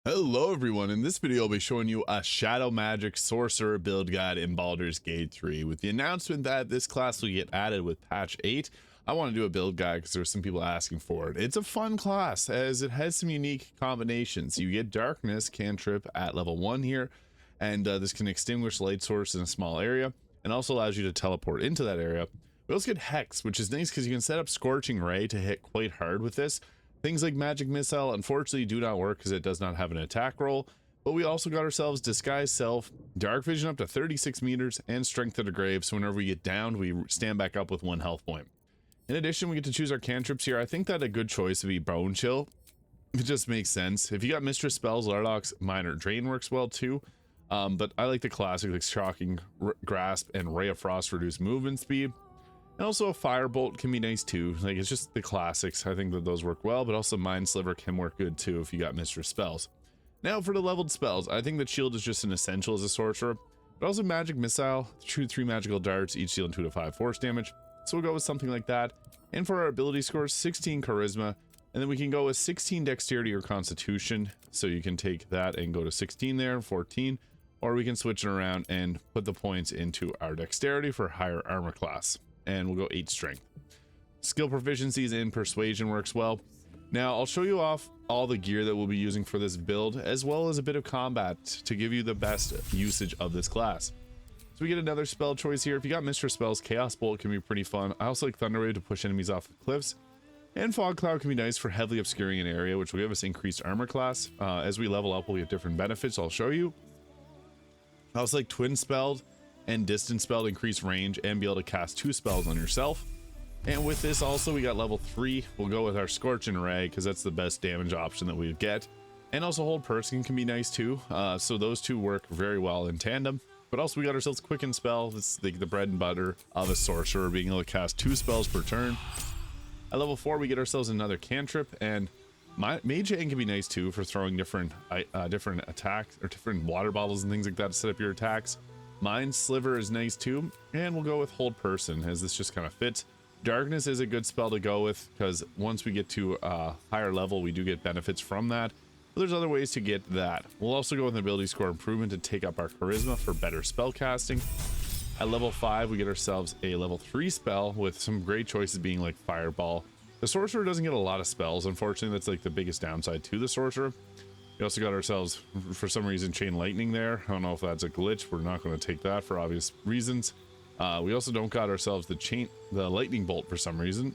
Hello everyone, in this video I'll be showing you a Shadow Magic Sorcerer Build Guide in Baldur's Gate 3. With the announcement that this class will get added with patch 8, I want to do a build guide because there's some people asking for it. It's a fun class as it has some unique combinations. You get Darkness cantrip at level 1 here, and this can extinguish light source in a small area, and also allows you to teleport into that area. We also get Hex, which is nice because you can set up Scorching Ray to hit quite hard with this. Things like Magic Missile unfortunately do not work because it does not have an attack roll, but we also got ourselves Disguise Self, Dark Vision up to 36 meters, and Strength to the Grave, so whenever we get downed, we stand back up with 1 health point. In addition, we get to choose our cantrips here. I think that a good choice would be Bone Chill. It just makes sense. If you got Mistress Spells, Lardock's Minor Drain works well too, but I like the classic like Shocking Grasp and Ray of Frost for reduced movement speed. And also a Firebolt can be nice too. Like, it's just the classics. I think that those work well, but also Mind Sliver can work good too if you got Mistress Spells. Now for the leveled spells, I think that Shield is just an essential as a sorcerer, but also Magic Missile, shoot 3 magical darts, each dealing 2 to 5 force damage. So we'll go with something like that. And for our ability scores, 16 Charisma, and then we can go with 16 Dexterity or Constitution. So you can take that and go to 16 there, 14, or we can switch it around and put the points into our Dexterity for higher armor class. And we'll go 8 strength. Skill proficiencies in persuasion works well. Now I'll show you off all the gear that we'll be using for this build, as well as a bit of combat to give you the best usage of this class. So we get another spell choice here. If you got Mistress Spells, Chaos Bolt can be pretty fun. I also like Thunder Wave to push enemies off the cliffs, and Fog Cloud can be nice for heavily obscuring an area, which will give us increased armor class. As we level up, we'll get different benefits. I'll show you. I also like Twin Spelled and Distance Spell to increase range and be able to cast 2 spells on yourself. And with this also, we got level 3. We'll go with our Scorching Ray because that's the best damage option that we get. And also Hold Person can be nice too. So those two work very well in tandem. But also we got ourselves Quicken Spell. This is the bread and butter of a sorcerer, being able to cast 2 spells per turn. At level 4, we get ourselves another cantrip, and Mage Hand can be nice too for throwing different attacks or different water bottles and things like that to set up your attacks. Mind Sliver is nice too, and we'll go with Hold Person as this just kind of fits. Darkness is a good spell to go with because once we get to a higher level, we do get benefits from that. But there's other ways to get that. We'll also go with an ability score improvement to take up our charisma for better spell casting. At level 5, we get ourselves a level 3 spell with some great choices being like Fireball. The sorcerer doesn't get a lot of spells, unfortunately. That's like the biggest downside to the sorcerer. We also got ourselves, for some reason, Chain Lightning there. I don't know if that's a glitch. We're not going to take that for obvious reasons. We also don't got ourselves the Lightning Bolt for some reason.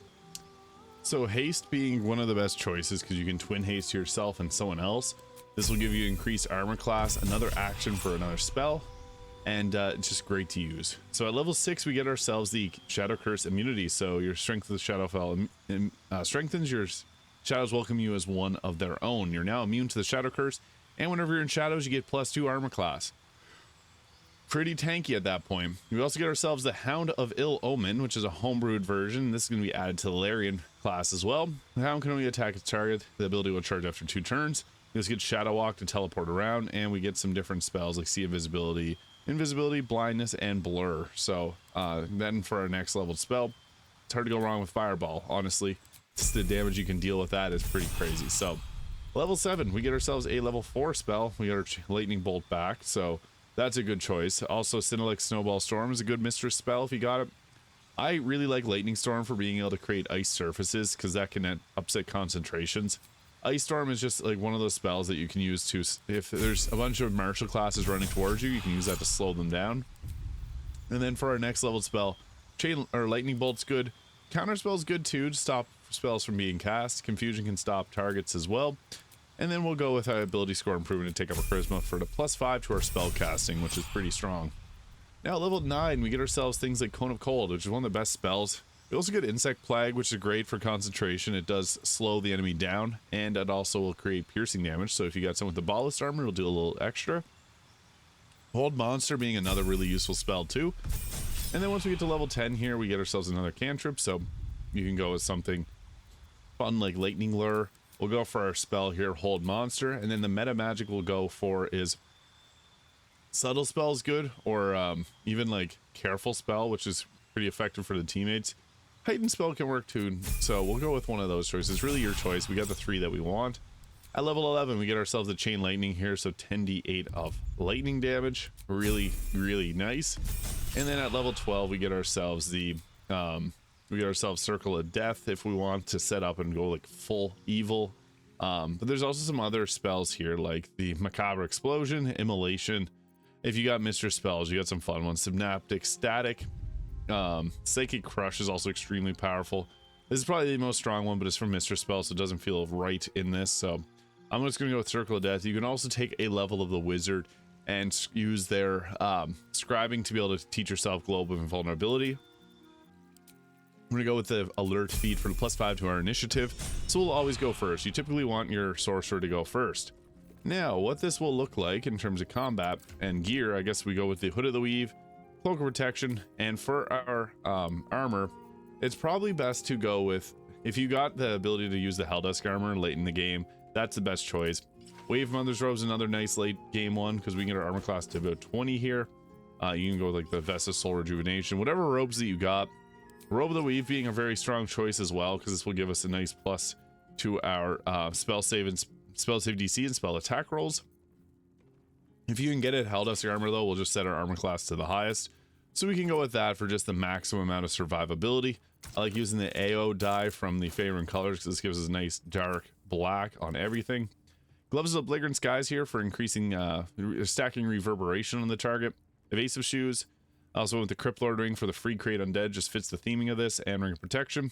So Haste being one of the best choices because you can twin haste yourself and someone else. This will give you increased armor class, another action for another spell, and it's just great to use. So at level 6, we get ourselves the Shadow Curse immunity. So your Strength of the Shadowfell strengthens your shadows welcome you as one of their own. You're now immune to the Shadow Curse, and whenever you're in shadows, you get +2 armor class. Pretty tanky at that point. We also get ourselves the Hound of Ill Omen, which is a homebrewed version. This is going to be added to the Larian class as well. The Hound can only attack its target. The ability will charge after 2 turns. We also get Shadow Walk to teleport around, and we get some different spells like Sea of Visibility, Invisibility, Blindness, and Blur. So then for our next level spell, it's hard to go wrong with Fireball, honestly. Just the damage you can deal with that is pretty crazy. So level 7, we get ourselves a level 4 spell. We got our Lightning Bolt back, so that's a good choice. Also, Synelix Snowball Storm is a good Mistress spell if you got it. I really like Lightning Storm for being able to create ice surfaces because that can upset concentrations. Ice Storm is just like one of those spells that you can use to, if there's a bunch of martial classes running towards you, you can use that to slow them down. And then for our next level spell, Lightning Bolt's good. Counterspell's good too to stop spells from being cast. Confusion can stop targets as well. And then we'll go with our ability score improvement to take up our charisma for the +5 to our spell casting, which is pretty strong. Now at level 9, we get ourselves things like Cone of Cold, which is one of the best spells. We also get Insect Plague, which is great for concentration. It does slow the enemy down, and it also will create piercing damage. So if you got someone with the Baaleos armor, it'll do a little extra. Hold Monster being another really useful spell too. And then once we get to level 10 here, we get ourselves another cantrip. So you can go with something fun like Lightning Lure. We'll go for our spell here, Hold Monster, and then the meta magic we'll go for is Subtle Spell is good, or even like Careful Spell, which is pretty effective for the teammates. Heightened Spell can work too, so we'll go with one of those choices. Really your choice. We got the 3 that we want. At level 11, we get ourselves a chain lightning here, so 10d8 of lightning damage. Really, really nice. And then at level 12, we get ourselves the circle of death if we want to set up and go like full evil. But there's also some other spells here, like the macabre explosion, immolation. If you got Mr. Spells, you got some fun ones. Synaptic static, psychic crush is also extremely powerful. This is probably the most strong one, but it's from Mr. Spells, so it doesn't feel right in this. So I'm just going to go with Circle of Death. You can also take a level of the Wizard and use their scribing to be able to teach yourself Globe of Invulnerability. I'm going to go with the alert feed for the +5 to our initiative. So we'll always go first. You typically want your sorcerer to go first. Now, what this will look like in terms of combat and gear, I guess we go with the Hood of the Weave, Cloak of Protection, and for our armor, it's probably best to go with, if you got the ability to use the Helldusk armor late in the game, that's the best choice. Wave Mother's Robe is another nice late game one because we can get our armor class to about 20 here. You can go with like the Vest of Soul Rejuvenation, whatever robes that you got. Robe of the Weave being a very strong choice as well, because this will give us a nice plus to our spell save DC and spell attack rolls. If you can get it Helldusk armor though, we'll just set our armor class to the highest, so we can go with that for just the maximum amount of survivability. I like using the AO dye from the Favoring Colors because this gives us a nice dark black on everything. Gloves of Flagrant Skies here for increasing stacking reverberation on the target. Evasive Shoes. Also with the Crypt Lord Ring for the free create undead, just fits the theming of this, and Ring of Protection.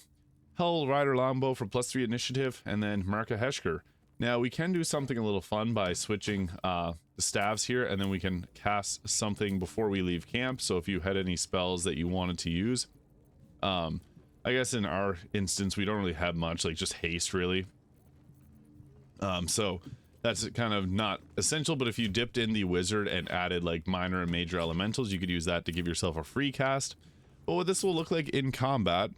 Hell Rider Longbow for +3 initiative, and then Marka Heshker. Now we can do something a little fun by switching the staves here, and then we can cast something before we leave camp. So if you had any spells that you wanted to use, I guess in our instance we don't really have much, like just haste really. So that's kind of not essential, but if you dipped in the Wizard and added like minor and major elementals, you could use that to give yourself a free cast. But what this will look like in combat,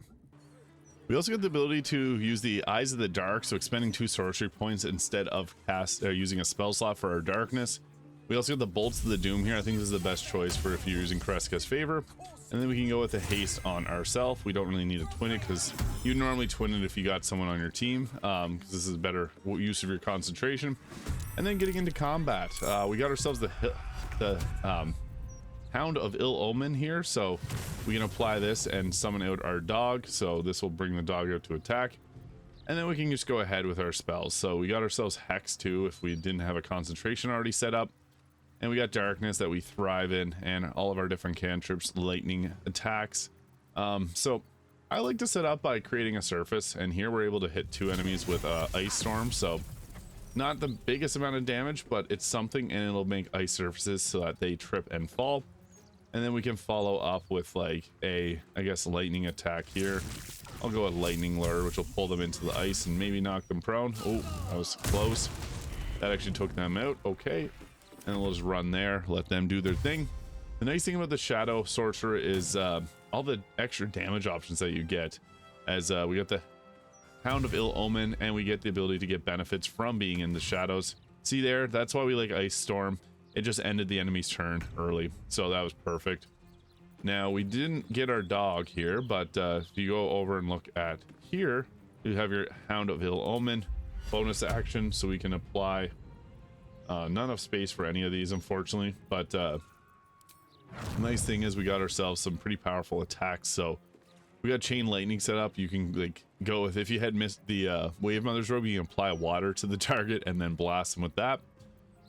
we also get the ability to use the Eyes of the Dark, so expending 2 sorcery points instead of using a spell slot for our darkness. We also get the Bolts of the Doom here. I think this is the best choice for if you're using Kreska's Favor. And then we can go with a haste on ourselves. We don't really need to twin it because you normally twin it if you got someone on your team, because this is better use of your concentration. And then getting into combat, we got ourselves the Hound of Ill Omen here, so we can apply this and summon out our dog, so this will bring the dog out to attack. And then we can just go ahead with our spells. So we got ourselves Hex too if we didn't have a concentration already set up. And we got Darkness that we thrive in, and all of our different cantrips, lightning attacks. So I like to set up by creating a surface, and here we're able to hit 2 enemies with Ice Storm. So not the biggest amount of damage, but it's something, and it'll make ice surfaces so that they trip and fall. And then we can follow up with like a, I guess, lightning attack here. I'll go with Lightning Lure, which will pull them into the ice and maybe knock them prone. Oh, that was close. That actually took them out. Okay. And we'll just run there, let them do their thing. The nice thing about the Shadow Sorcerer is all the extra damage options that you get, as we got the Hound of Ill Omen, and we get the ability to get benefits from being in the shadows. See there, that's why we like Ice Storm. It just ended the enemy's turn early, so that was perfect. Now we didn't get our dog here, but if you go over and look at here, you have your Hound of Ill Omen bonus action, so we can apply not enough space for any of these, unfortunately, but the nice thing is we got ourselves some pretty powerful attacks. So we got Chain Lightning set up. You can like go with, if you had missed the Wave Mother's Robe, you can apply water to the target and then blast them with that.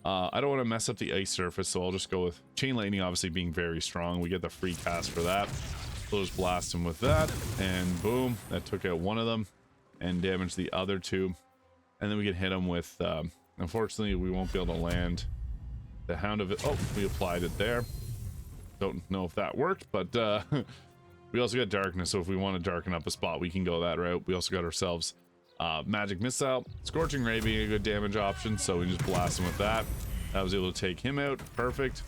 I don't want to mess up the ice surface, so I'll just go with Chain Lightning, obviously being very strong. We get the free cast for that. So just blast them with that, and boom, that took out one of them and damaged the other 2. And then we can hit them with unfortunately, we won't be able to land the Hound of it. Oh, we applied it there. Don't know if that worked, but we also got Darkness, so if we want to darken up a spot, we can go that route. We also got ourselves Magic Missile. Scorching Ray being a good damage option, so we just blast him with that. I was able to take him out. Perfect.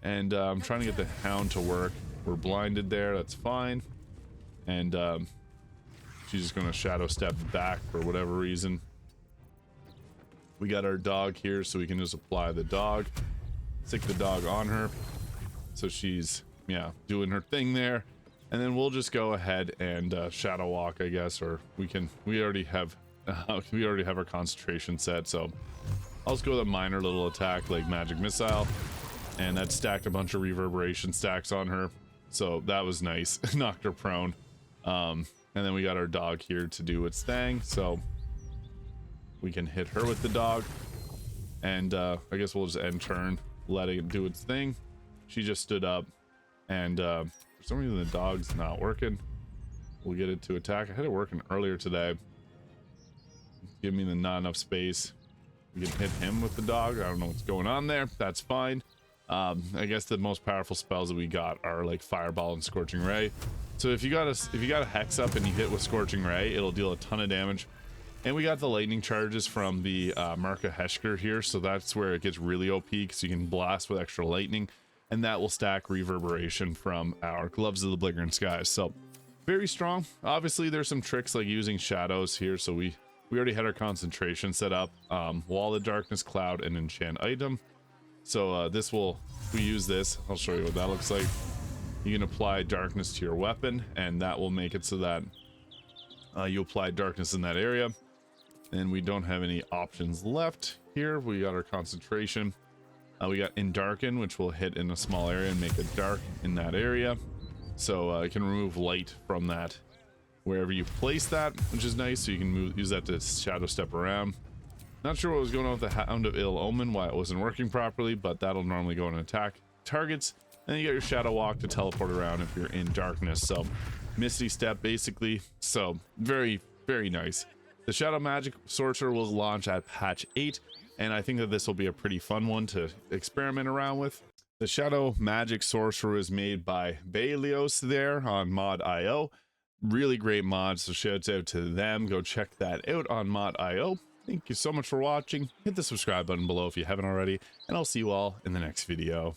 And I'm trying to get the Hound to work. We're blinded there. That's fine. And she's just going to shadow step back for whatever reason. We got our dog here, so we can just apply the dog, stick the dog on her, so she's, yeah, doing her thing there. And then we'll just go ahead and shadow walk, I guess, or we already have We already have our concentration set, so I'll just go with a minor little attack like magic missile, and that stacked a bunch of reverberation stacks on her, so that was nice. Knocked her prone. And then we got our dog here to do its thing, so we can hit her with the dog, and I guess we'll just end turn, let it do its thing. She just stood up, and for some reason the dog's not working. We'll get it to attack. I had it working earlier today. Give me the not enough space. We can hit him with the dog. I don't know what's going on there. That's fine. I guess the most powerful spells that we got are like Fireball and Scorching Ray. So if you got a Hex up and you hit with Scorching Ray, it'll deal a ton of damage. And we got the lightning charges from the Marka Heshker here, so that's where it gets really OP, because you can blast with extra lightning, and that will stack reverberation from our Gloves of the Bliggering Skies. So very strong. Obviously there's some tricks like using shadows here, so we already had our concentration set up. Wall of Darkness, Cloud, and Enchant item. So if we use this, I'll show you what that looks like. You can apply darkness to your weapon, and that will make it so that you apply darkness in that area. And we don't have any options left here. We got our concentration. We got Endarken, which will hit in a small area and make it dark in that area. So it can remove light from that wherever you place that, which is nice. So you can use that to shadow step around. Not sure what was going on with the Hound of Ill Omen, why it wasn't working properly, but that'll normally go and attack targets. And then you got your Shadow Walk to teleport around if you're in darkness. So Misty Step basically. So very, very nice. The Shadow Magic Sorcerer will launch at patch 8, and I think that this will be a pretty fun one to experiment around with. The Shadow Magic Sorcerer is made by Baaleos there on mod.io. Really great mod, so shout out to them. Go check that out on mod.io. Thank you so much for watching. Hit the subscribe button below if you haven't already, and I'll see you all in the next video.